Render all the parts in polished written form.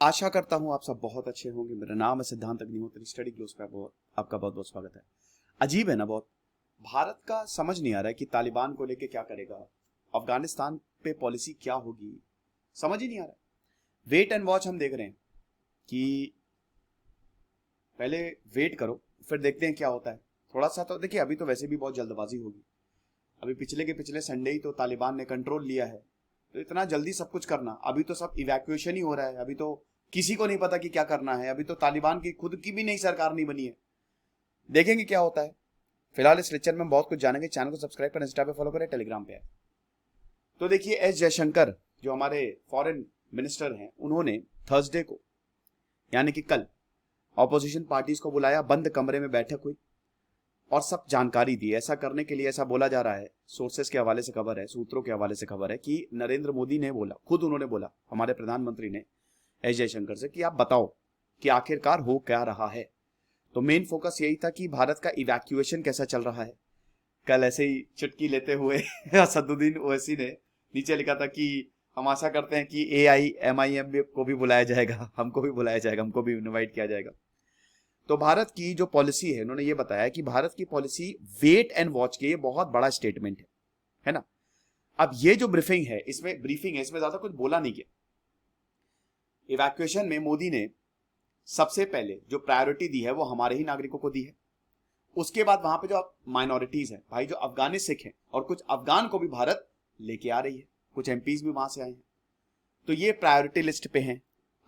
आशा करता हूं आप सब बहुत अच्छे होंगे। मेरा नाम है सिद्धांत अग्निहोत्री, स्टडी ग्लोस पे आपका बहुत बहुत स्वागत है। अजीब है ना बहुत, भारत का समझ नहीं आ रहा है कि तालिबान को लेके क्या करेगा, अफगानिस्तान पे पॉलिसी क्या होगी, समझ ही नहीं आ रहा है। वेट एंड वॉच हम देख रहे हैं कि पहले वेट करो फिर देखते हैं क्या होता है। थोड़ा सा तो देखिए, अभी तो वैसे भी बहुत जल्दबाजी होगी। अभी पिछले संडे ही तो तालिबान ने कंट्रोल लिया है, तो इतना जल्दी सब कुछ करना, अभी तो सब इवैक्यूएशन ही हो रहा है। अभी तो किसी को नहीं पता कि क्या करना है। अभी तो तालिबान की खुद की भी नई सरकार नहीं बनी है। देखेंगे क्या होता है। फिलहाल इस लेक्चर में हम बहुत कुछ जानेंगे। चैनल को सब्सक्राइब करें, इंस्टा पे फॉलो करें, टेलीग्राम पे है। तो देखिए, एस जयशंकर जो हमारे फॉरेन मिनिस्टर हैं, उन्होंने थर्सडे को यानी कि कल ऑपोजिशन पार्टीज को बुलाया, बंद कमरे में बैठक हुई और सब जानकारी दी। ऐसा करने के लिए ऐसा बोला जा रहा है, सोर्सेस के हवाले से खबर है, सूत्रों के हवाले से खबर है कि नरेंद्र मोदी ने बोला, खुद उन्होंने बोला, हमारे प्रधानमंत्री ने एस जयशंकर से कि आप बताओ कि आखिरकार हो क्या रहा है। तो मेन फोकस यही था कि भारत का इवैक्यूएशन कैसा चल रहा है। कल ऐसे ही चुटकी लेते हुए असदुद्दीन ओवैसी ने नीचे लिखा था कि हम आशा करते हैं कि AIMIM को भी बुलाया जाएगा, हमको भी बुलाया जाएगा, हमको भी इनवाइट किया जाएगा। तो भारत की जो पॉलिसी है, उन्होंने ये बताया कि भारत की पॉलिसी वेट एंड वॉच की, ये बहुत बड़ा स्टेटमेंट है ना। अब ये जो ब्रीफिंग है, इसमें ज्यादा कुछ बोला नहीं गया। इवैक्यूएशन में मोदी ने सबसे पहले जो प्रायोरिटी दी है वो हमारे ही नागरिकों को दी है। उसके बाद वहां पे जो माइनॉरिटीज है भाई, जो अफगानी सिख हैं और कुछ अफगान को भी भारत लेके आ रही है, कुछ एमपीज भी वहां से आए हैं, तो ये प्रायोरिटी लिस्ट पे हैं।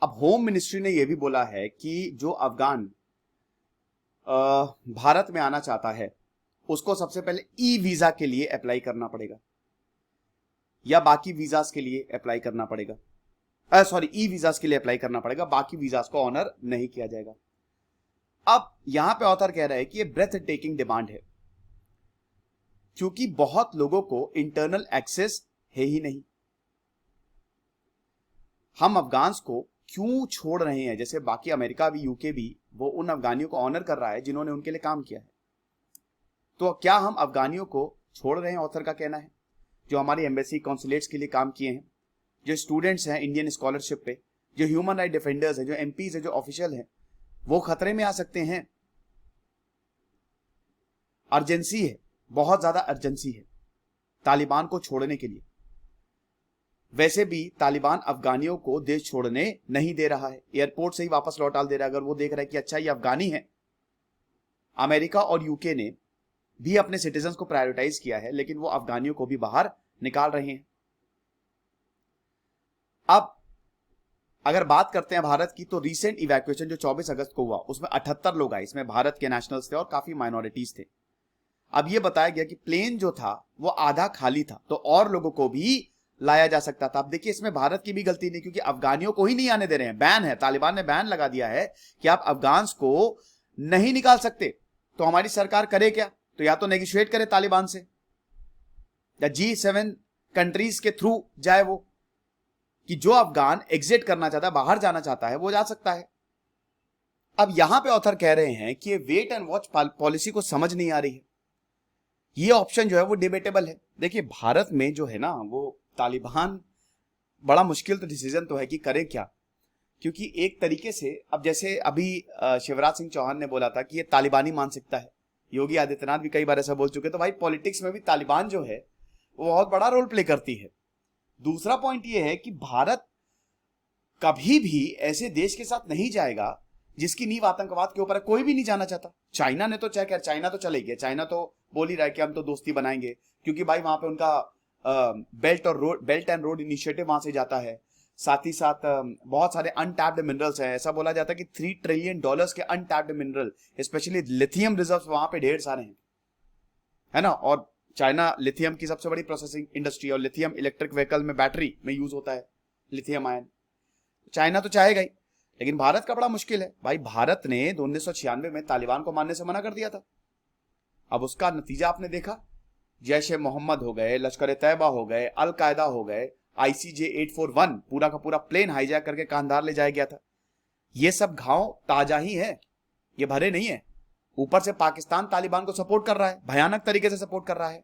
अब होम मिनिस्ट्री ने यह भी बोला है कि जो अफगान भारत में आना चाहता है उसको सबसे पहले ई वीजा के लिए अप्लाई करना पड़ेगा या बाकी वीजास के लिए अप्लाई करना पड़ेगा। ई वीजास के लिए अप्लाई करना पड़ेगा, बाकी वीजास को ऑनर नहीं किया जाएगा। अब यहां पे ऑथर कह रहा है कि ये ब्रेथ टेकिंग डिमांड है, क्योंकि बहुत लोगों को इंटरनल एक्सेस है ही नहीं। हम अफगान्स को क्यों छोड़ रहे हैं, जैसे बाकी अमेरिका भी, यूके भी, वो उन अफगानियों को ऑनर कर रहा है जिन्होंने उनके लिए काम किया है। तो क्या हम अफगानियों को छोड़ रहे हैं, ऑथर का कहना है, जो हमारी एम्बेसी कॉन्सुलेट्स के लिए काम किए हैं, जो स्टूडेंट्स हैं इंडियन स्कॉलरशिप पे, जो ह्यूमन राइट डिफेंडर्स हैं, जो एमपीज हैं, जो ऑफिशियल हैं, वो खतरे में आ सकते हैं। अर्जेंसी है, बहुत ज्यादा अर्जेंसी है तालिबान को छोड़ने के लिए। वैसे भी तालिबान अफगानियों को देश छोड़ने नहीं दे रहा है, एयरपोर्ट से ही वापस लौटा दे रहा है। अगर वो देख रहा है कि अच्छा ये अफगानी है। अमेरिका और यूके ने भी अपने सिटीजन्स को प्रायोरिटाइज किया है, लेकिन वो अफगानियों को भी बाहर निकाल रहे हैं। अब अगर बात करते हैं भारत की, तो रीसेंट इवैक्यूएशन जो 24 अगस्त को हुआ, उसमें 78 लोग आए। इसमें भारत के नेशनल्स थे और काफी माइनॉरिटीज थे। अब यह बताया गया कि प्लेन जो था वो आधा खाली था, तो और लोगों को भी लाया जा सकता था। अब देखिए, इसमें भारत की भी गलती नहीं, क्योंकि अफगानियों को ही नहीं आने दे रहे हैं। बैन है, तालिबान ने बैन लगा दिया है कि आप अफगान्स को नहीं निकाल सकते। तो हमारी सरकार करे क्या, तो या तो नेगोशिएट करे तालिबान से, या G7 कंट्रीज के थ्रू जाए वो, कि जो अफगान एग्जिट करना चाहता है, बाहर जाना चाहता है, वो जा सकता है। अब यहां पे ऑथर कह रहे हैं कि वेट एंड वॉच पॉलिसी को समझ नहीं आ रही है। ये ऑप्शन जो है वो डिबेटेबल है। देखिए, भारत में जो है ना, वो तालिबान बड़ा मुश्किल तो डिसीजन तो है कि करे क्या, क्योंकि एक तरीके से अब जैसे अभी शिवराज सिंह चौहान ने बोला था कि ये तालिबानी मानसिकता है, योगी आदित्यनाथ भी कई बार ऐसा बोल चुके। तो भाई, पॉलिटिक्स में भी तालिबान जो है वो बहुत बड़ा रोल प्ले करती है। दूसरा पॉइंट ये है कि भारत कभी भी ऐसे देश के साथ नहीं जाएगा जिसकी नींव आतंकवाद के ऊपर है। कोई भी नहीं जाना चाहता। चाइना ने तो चाहे, चाइना तो चले गया, चाइना तो बोल ही रहा है कि हम तो दोस्ती बनाएंगे, क्योंकि भाई वहां पे उनका बेल्ट एंड रोड इनिशिएटिव वहां से जाता है। साथ ही साथ बहुत सारे अनटैप्ड मिनरल्स हैं। ऐसा बोला जाता है कि $3 ट्रिलियन के untapped mineral, specially lithium reserve वहां पे ढेर सारे हैं, है ना। और चाइना लिथियम की सबसे बड़ी प्रोसेसिंग इंडस्ट्री, और लिथियम इलेक्ट्रिक व्हीकल में, बैटरी में यूज होता है लिथियम आयन। चाइना तो चाहेगा ही, लेकिन भारत का बड़ा मुश्किल है भाई। भारत ने 1996 में तालिबान को मानने से मना कर दिया था। अब उसका नतीजा आपने देखा। जैश ए मोहम्मद हो गए, लश्कर तैयबा हो गए, अल कायदा हो गए, ICJ 841 पूरा का पूरा प्लेन हाईजैक करके कांधार ले जाया गया था। ये सब घाव ताजा ही है, ये भरे नहीं है। ऊपर से पाकिस्तान तालिबान को सपोर्ट कर रहा है, भयानक तरीके से सपोर्ट कर रहा है।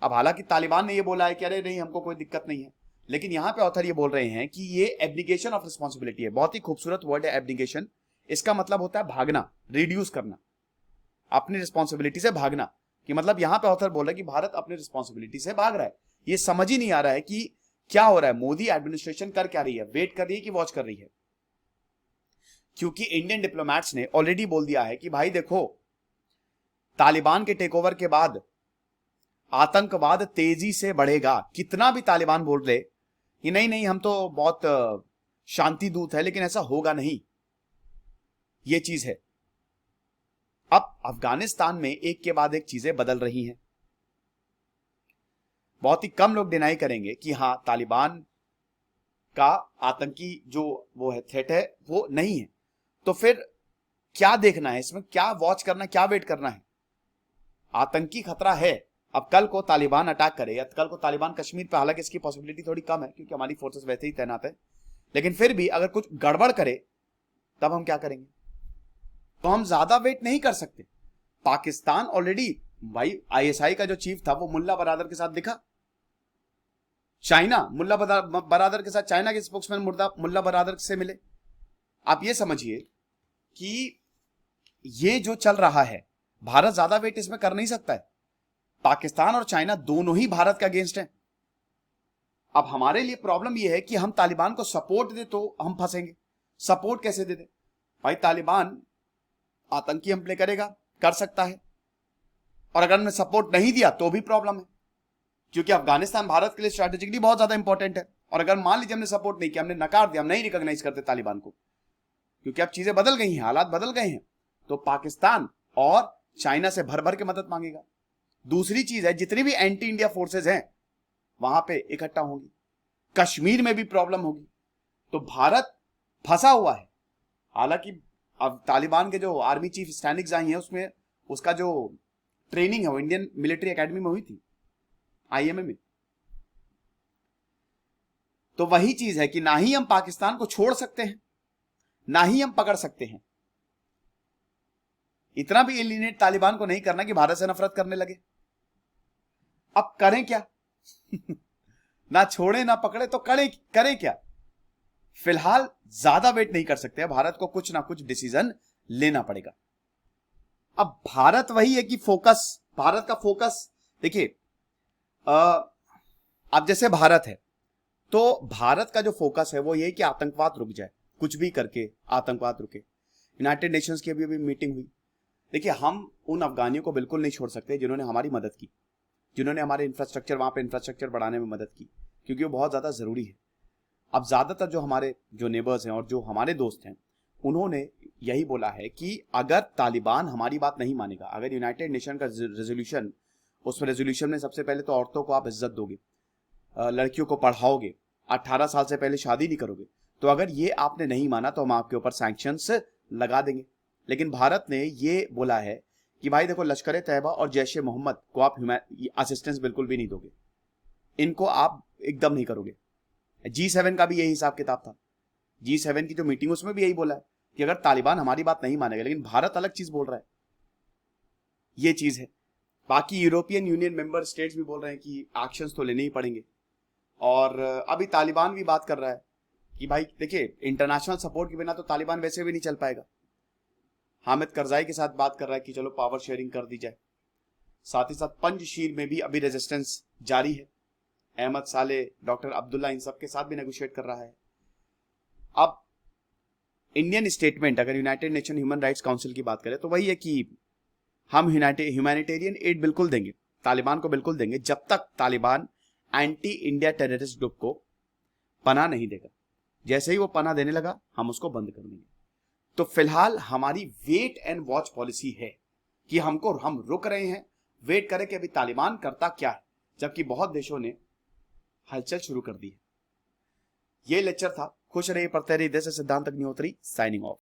अब हालांकि तालिबान ने ये बोला है कि अरे नहीं, हमको कोई दिक्कत नहीं है, लेकिन यहां पे ऑथर ये बोल रहे हैं कि ये एब्डिकेशन ऑफ रिस्पॉन्सिबिलिटी है। बहुत ही खूबसूरत वर्ड है एब्डिकेशन। इसका मतलब होता है भागना, रिड्यूस करना, अपनी रिस्पॉन्सिबिलिटी से भागना। कि मतलब यहां पे ऑथर बोल रहा है कि भारत अपनी रिस्पॉन्सिबिलिटी से भाग रहा है। ये समझ ही नहीं आ रहा है कि क्या हो रहा है, मोदी एडमिनिस्ट्रेशन कर क्या रही है, वेट कर रही है कि वॉच कर रही है। क्योंकि इंडियन डिप्लोमैट्स ने ऑलरेडी बोल दिया है कि भाई देखो, तालिबान के टेक ओवर के बाद आतंकवाद तेजी से बढ़ेगा। कितना भी तालिबान बोल रहे कि नहीं नहीं हम तो बहुत शांति दूत है, लेकिन ऐसा होगा नहीं, ये चीज है। अब अफगानिस्तान में एक के बाद एक चीजें बदल रही हैं। बहुत ही कम लोग डिनाई करेंगे कि हां, तालिबान का आतंकी जो वो है, थ्रेट है, वो नहीं है। तो फिर क्या देखना है इसमें, क्या वॉच करना, क्या वेट करना है? आतंकी खतरा है। अब कल को तालिबान अटैक करे या कल को तालिबान कश्मीर पे, हालांकि इसकी पॉसिबिलिटी थोड़ी कम है क्योंकि हमारी फोर्सेस वैसे ही तैनात है, लेकिन फिर भी अगर कुछ गड़बड़ करे तब हम क्या करेंगे? तो हम ज्यादा वेट नहीं कर सकते। पाकिस्तान ऑलरेडी, भाई आईएसआई का जो चीफ था वो मुल्ला बरादर के साथ दिखा। चाइना मुल्ला बरादर के साथ, चाइना के स्पोक्समैन मुल्ला बरादर से मिले। आप ये समझिए कि ये जो चल रहा है, भारत ज्यादा वेट इसमें कर नहीं सकता है। पाकिस्तान और चाइना दोनों ही भारत के अगेंस्ट हैं। अब हमारे लिए प्रॉब्लम यह है कि हम तालिबान को सपोर्ट दे तो हम फंसेंगे। सपोर्ट कैसे दे दे? भाई तालिबान आतंकी हमले करेगा, कर सकता है, और अगर हमने सपोर्ट नहीं दिया तो भी प्रॉब्लम है, क्योंकि अफगानिस्तान भारत के लिए स्ट्रैटेजिकली बहुत ज्यादा इंपॉर्टेंट है। और अगर मान लीजिए हमने सपोर्ट नहीं किया, हमने नकार दिया, हम नहीं रिकॉग्नाइज करते तालिबान को, क्योंकि अब चीजें बदल गई हैं, हालात बदल गए हैं, तो पाकिस्तान और चाइना से भर भर के मदद मांगेगा। दूसरी चीज है, जितनी भी एंटी इंडिया फोर्सेज हैं वहां पे इकट्ठा होंगी, कश्मीर में भी प्रॉब्लम होगी, तो भारत फंसा हुआ है। हालांकि अब तालिबान के जो आर्मी चीफ स्टैंडिंग्स आई हैं, उसमें उसका जो ट्रेनिंग है वो इंडियन मिलिट्री एकेडमी में हुई थी, आईएमए में। तो वही चीज है कि ना ही हम पाकिस्तान को छोड़ सकते हैं, ना ही हम पकड़ सकते हैं। इतना भी एलिनेट तालिबान को नहीं करना कि भारत से नफरत करने लगे। अब करें क्या? ना छोड़े ना पकड़े तो करें क्या? फिलहाल ज्यादा वेट नहीं कर सकते, भारत को कुछ ना कुछ डिसीजन लेना पड़ेगा। अब भारत वही है कि फोकस, भारत का फोकस देखिए, अब जैसे भारत है तो भारत का जो फोकस है वो ये कि आतंकवाद रुक जाए, कुछ भी करके आतंकवाद रुके। यूनाइटेड नेशंस की अभी मीटिंग हुई। देखिए, हम उन अफगानियों को बिल्कुल नहीं छोड़ सकते जिन्होंने हमारी मदद की, जिन्होंने हमारे इंफ्रास्ट्रक्चर, वहां पे इंफ्रास्ट्रक्चर बढ़ाने में मदद की, क्योंकि वो बहुत ज्यादा जरूरी है। अब ज्यादातर जो हमारे जो नेबर्स हैं और जो हमारे दोस्त हैं, उन्होंने यही बोला है कि अगर तालिबान हमारी बात नहीं मानेगा, अगर यूनाइटेड नेशन का रेजोल्यूशन, उस रेजोल्यूशन में सबसे पहले तो औरतों को आप इज्जत दोगे, लड़कियों को पढ़ाओगे, 18 साल से पहले शादी नहीं करोगे, तो अगर ये आपने नहीं माना तो हम आपके ऊपर सैंक्शंस लगा देंगे। लेकिन भारत ने ये बोला है कि भाई देखो, लश्कर तैयबा और जैश ए मोहम्मद को आप असिस्टेंस बिल्कुल भी नहीं दोगे, इनको आप एकदम नहीं करोगे। G7 का भी यही हिसाब किताब था। G7 की जो मीटिंग, उसमें भी यही बोला है कि अगर तालिबान हमारी बात नहीं मानेगा, लेकिन भारत अलग चीज बोल रहा है, ये चीज है। बाकी यूरोपियन यूनियन मेंबर स्टेट्स भी बोल रहे हैं कि एक्शंस तो लेने ही पड़ेंगे। और अभी तालिबान भी बात कर रहा है कि भाई देखिए, इंटरनेशनल सपोर्ट के बिना तो तालिबान वैसे भी नहीं चल पाएगा। हामिद करजाई के साथ बात कर रहा है कि चलो पावर शेयरिंग कर दी जाए। साथ ही साथ पंजशीर में भी अभी रेजिस्टेंस जारी है। अहमद साले, डॉक्टर अब्दुल्ला, इन सब के साथ भी नेगोशिएट कर रहा है। अब इंडियन स्टेटमेंट, अगर United nation human rights council की बात करें तो वही है कि हम ह्यूमैनिटेरियन एड बिल्कुल देंगे, तालिबान को बिल्कुल देंगे, जब तक Taliban anti India terrorist group को पनाह नहीं देगा। जैसे ही वो पनाह देने लगा, हम उसको बंद कर देंगे। तो फिलहाल हमारी वेट एंड वॉच पॉलिसी है कि हम रुक रहे हैं, वेट करें कि अभी तालिबान करता क्या है, जबकि बहुत देशों ने हलचल शुरू कर दी है। ये लेक्चर था। खुश रहिए, पढ़ते रहिए। सिद्धांत अग्निहोत्री साइनिंग ऑफ।